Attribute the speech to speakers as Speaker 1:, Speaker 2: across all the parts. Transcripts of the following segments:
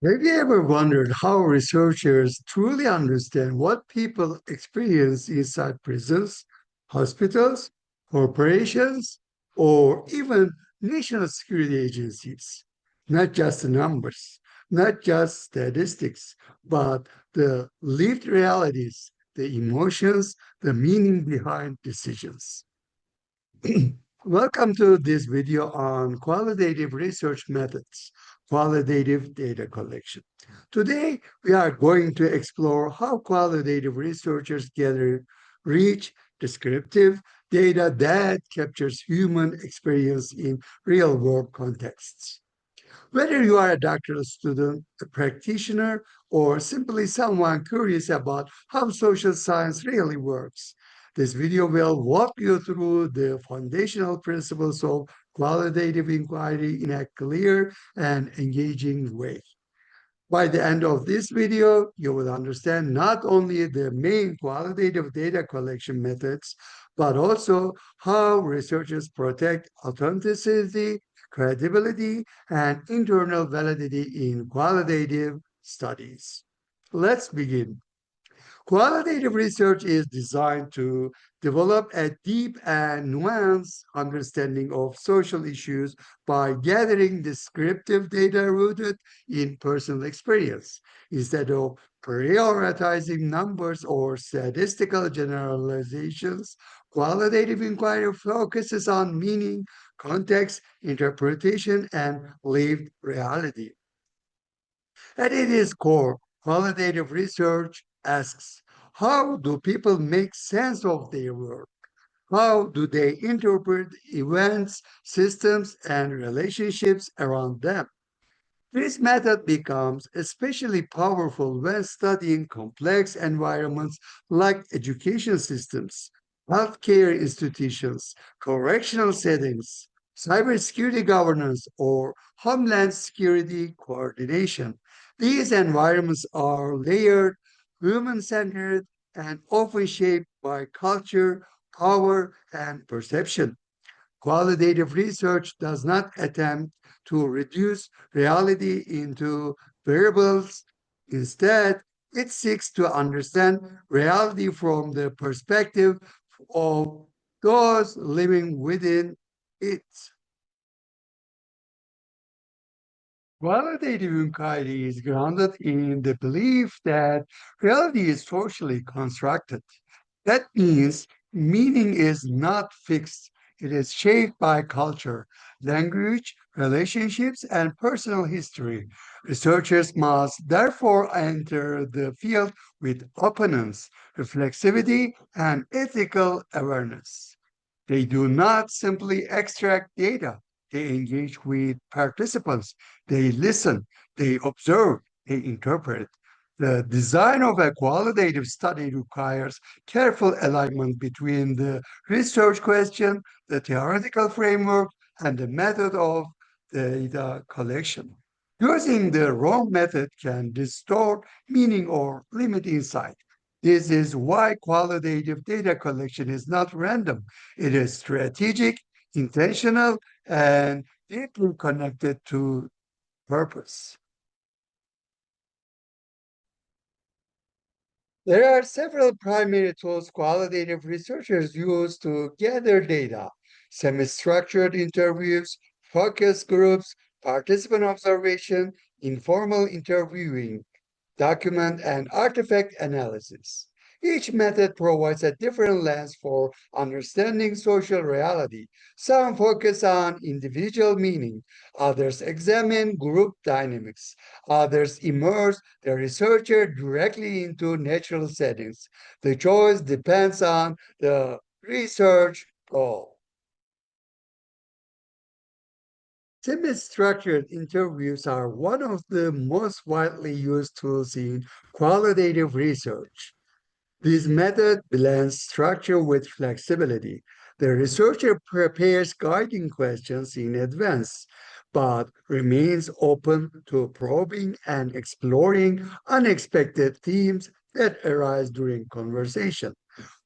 Speaker 1: Have you ever wondered how researchers truly understand what people experience inside prisons, hospitals, corporations, or even national security agencies? Not just the numbers, not just statistics, but the lived realities, the emotions, the meaning behind decisions. Welcome to this video on qualitative research methods, qualitative data collection. Today, we are going to explore how qualitative researchers gather rich, descriptive data that captures human experience in real-world contexts. Whether you are a doctoral student, a practitioner, or simply someone curious about how social science really works, this video will walk you through the foundational principles of qualitative inquiry in a clear and engaging way. By the end of this video, you will understand not only the main qualitative data collection methods, but also how researchers protect authenticity, credibility, and internal validity in qualitative studies. Let's begin. Qualitative research is designed to develop a deep and nuanced understanding of social issues by gathering descriptive data rooted in personal experience. Instead of prioritizing numbers or statistical generalizations, qualitative inquiry focuses on meaning, context, interpretation, and lived reality. At its core, qualitative research asks, how do people make sense of their work? How do they interpret events, systems, and relationships around them? This method becomes especially powerful when studying complex environments like education systems, healthcare institutions, correctional settings, cybersecurity governance, or homeland security coordination. These environments are layered, human centered, and often shaped by culture, power, and perception. Qualitative research does not attempt to reduce reality into variables. Instead, it seeks to understand reality from the perspective of those living within it. Qualitative inquiry is grounded in the belief that reality is socially constructed. That means meaning is not fixed. It is shaped by culture, language, relationships, and personal history. Researchers must therefore enter the field with openness, reflexivity, and ethical awareness. They do not simply extract data. They engage with participants. They listen. They observe. They interpret. The design of a qualitative study requires careful alignment between the research question, the theoretical framework, and the method of data collection. Using the wrong method can distort meaning or limit insight. This is why qualitative data collection is not random. It is strategic, intentional, and deeply connected to purpose. There are several primary tools qualitative researchers use to gather data: semi-structured interviews, focus groups, participant observation, informal interviewing, document and artifact analysis. Each method provides a different lens for understanding social reality. Some focus on individual meaning, others examine group dynamics, others immerse the researcher directly into natural settings. The choice depends on the research goal. Semi-structured interviews are one of the most widely used tools in qualitative research. This method blends structure with flexibility. The researcher prepares guiding questions in advance, but remains open to probing and exploring unexpected themes that arise during conversation.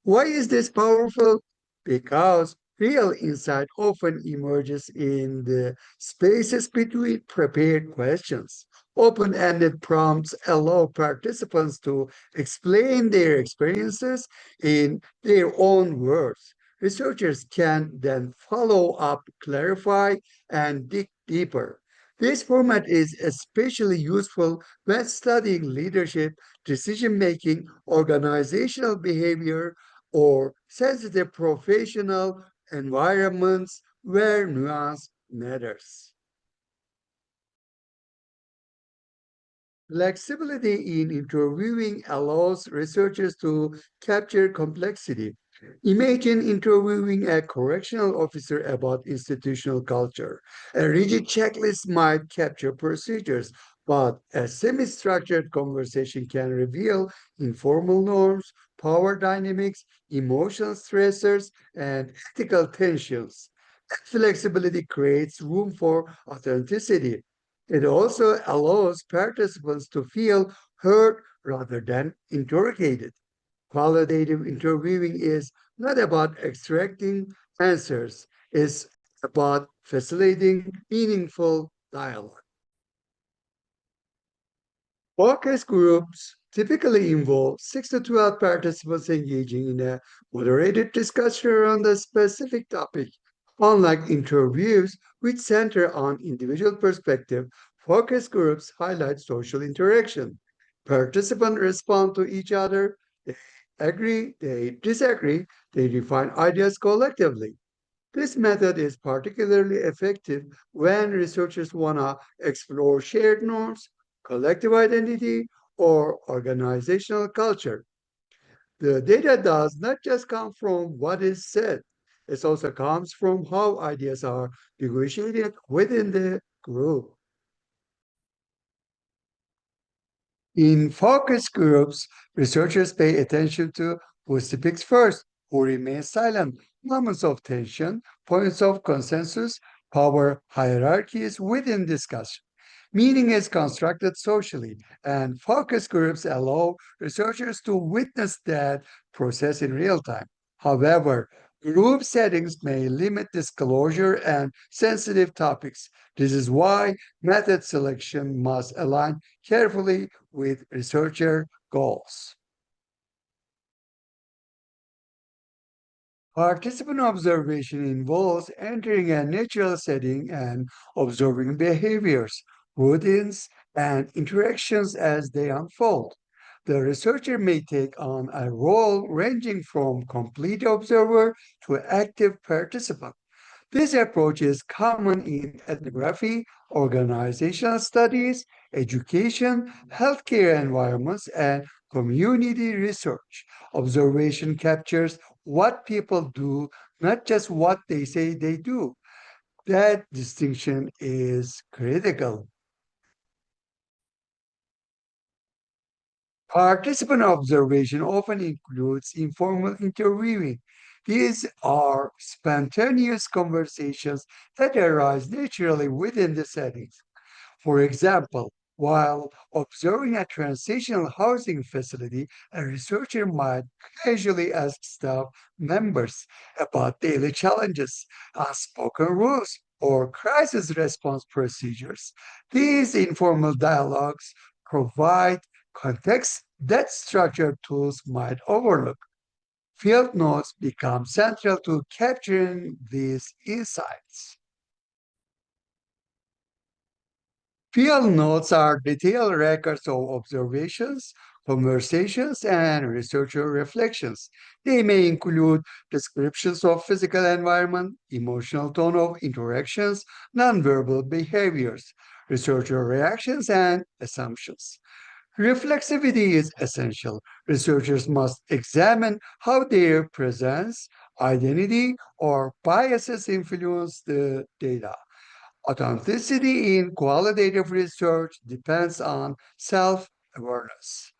Speaker 1: Why is this powerful? Because Real insight often emerges in the spaces between prepared questions. Open ended prompts allow participants to explain their experiences in their own words. Researchers can then follow up, clarify, and dig deeper. This format is especially useful when studying leadership, decision making, organizational behavior, or sensitive professional environments where nuance matters. Flexibility in interviewing allows researchers to capture complexity. Imagine interviewing a correctional officer about institutional culture. A rigid checklist might capture procedures, but a semi structured conversation can reveal informal norms, power dynamics, emotional stressors, and ethical tensions. Flexibility creates room for authenticity. It also allows participants to feel heard rather than interrogated. Qualitative interviewing is not about extracting answers, it's about facilitating meaningful dialogue. Focus groups typically involve 6 to 12 participants engaging in a moderated discussion around a specific topic. Unlike interviews, which center on individual perspective, focus groups highlight social interaction. Participants respond to each other, they agree, they disagree, they define ideas collectively. This method is particularly effective when researchers want to explore shared norms, collective identity, or organizational culture. The data does not just come from what is said, it also comes from how ideas are negotiated within the group. In focus groups, researchers pay attention to who speaks first, who remains silent, moments of tension, points of consensus, power hierarchies within discussion. Meaning is constructed socially, and focus groups allow researchers to witness that process in real time. However, group settings may limit disclosure and sensitive topics. This is why method selection must align carefully with researcher goals. Participant observation involves entering a natural setting and observing behaviors, routines, and interactions as they unfold. The researcher may take on a role ranging from complete observer to active participant. This approach is common in ethnography, organizational studies, education, healthcare environments, and community research. Observation captures what people do, not just what they say they do. That distinction is critical. Participant observation often includes informal interviewing. These are spontaneous conversations that arise naturally within the settings. For example, while observing a transitional housing facility, a researcher might casually ask staff members about daily challenges, unspoken rules, or crisis response procedures. These informal dialogues provide context that structured tools might overlook. Field notes become central to capturing these insights. Field notes are detailed records of observations, conversations, and researcher reflections. They may include descriptions of physical environment, emotional tone of interactions, nonverbal behaviors, researcher reactions, and assumptions. Reflexivity is essential. Researchers must examine how their presence, identity, or biases influence the data. Authenticity in qualitative research depends on self awareness.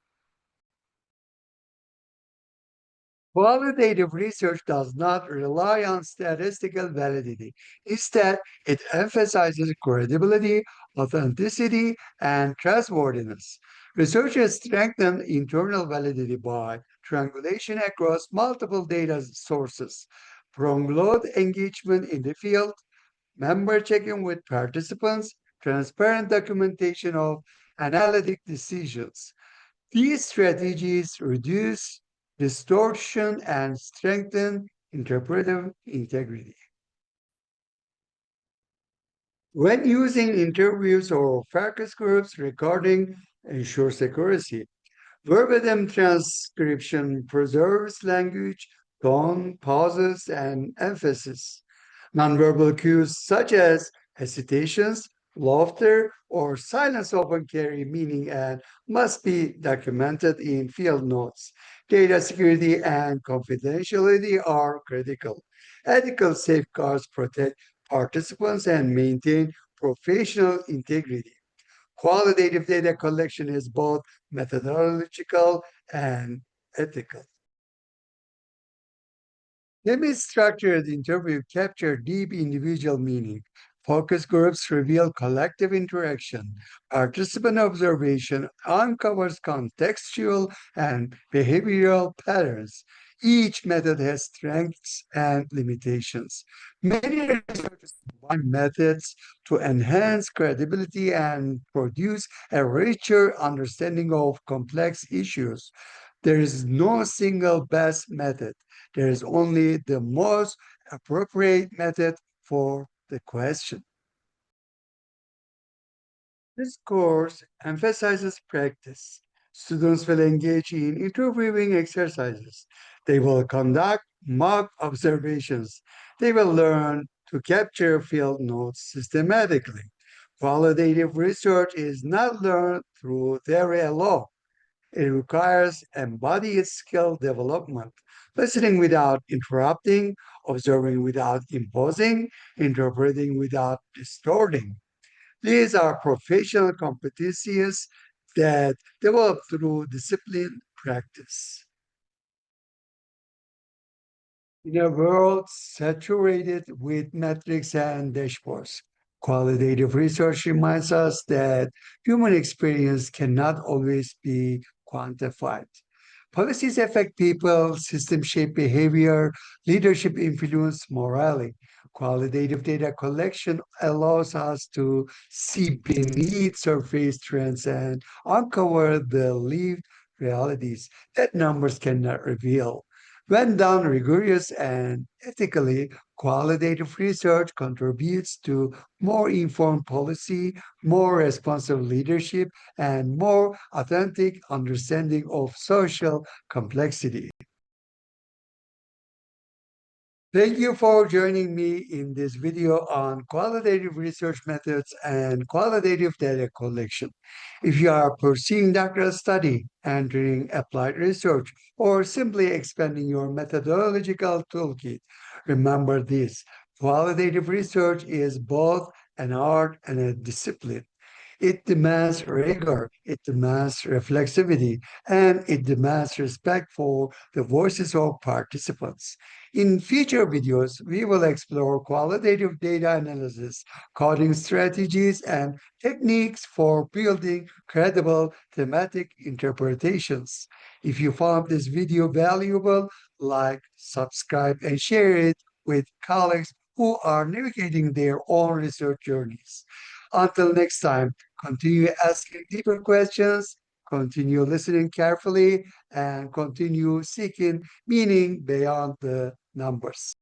Speaker 1: Qualitative research does not rely on statistical validity. Instead, it emphasizes credibility, authenticity, and trustworthiness. Researchers strengthen internal validity by triangulation across multiple data sources. promote engagement in the field, member checking with participants, transparent documentation of analytic decisions. These strategies reduce distortion and strengthen interpretive integrity. When using interviews or focus groups, recording ensures accuracy. Verbatim transcription preserves language, tone, pauses, and emphasis. Nonverbal cues such as hesitations, laughter, or silence often carry meaning and must be documented in field notes. Data security and confidentiality are critical. Ethical safeguards protect participants and maintain professional integrity. Qualitative data collection is both methodological and ethical. Semi-structured interview capture deep individual meaning. Focus groups reveal collective interaction. Participant observation uncovers contextual and behavioral patterns. Each method has strengths and limitations. Many researchers combine methods to enhance credibility and produce a richer understanding of complex issues. There is no single best method. There is only the most appropriate method for the question. This course emphasizes practice. Students will engage in interviewing exercises. They will conduct mock observations. They will learn to capture field notes systematically. Qualitative research is not learned through theory alone. It requires embodied skill development, listening without interrupting, observing without imposing, interpreting without distorting. These are professional competencies that develop through disciplined practice. In a world saturated with metrics and dashboards, qualitative research reminds us that human experience cannot always be quantified. Policies affect people, systems shape behavior, leadership influence morality. Qualitative data collection allows us to see beneath surface trends and uncover the lived realities that numbers cannot reveal. When done rigorous and ethically, qualitative research contributes to more informed policy, more responsive leadership, and more authentic understanding of social complexity. Thank you for joining me in this video on qualitative research methods and qualitative data collection. If you are pursuing doctoral study, entering applied research, or simply expanding your methodological toolkit, remember this: qualitative research is both an art and a discipline. It demands rigor, it demands reflexivity, and it demands respect for the voices of participants. In future videos, we will explore qualitative data analysis, coding strategies, and techniques for building credible thematic interpretations. If you found this video valuable, like, subscribe, and share it with colleagues who are navigating their own research journeys. Until next time, continue asking deeper questions, continue listening carefully, and continue seeking meaning beyond the numbers.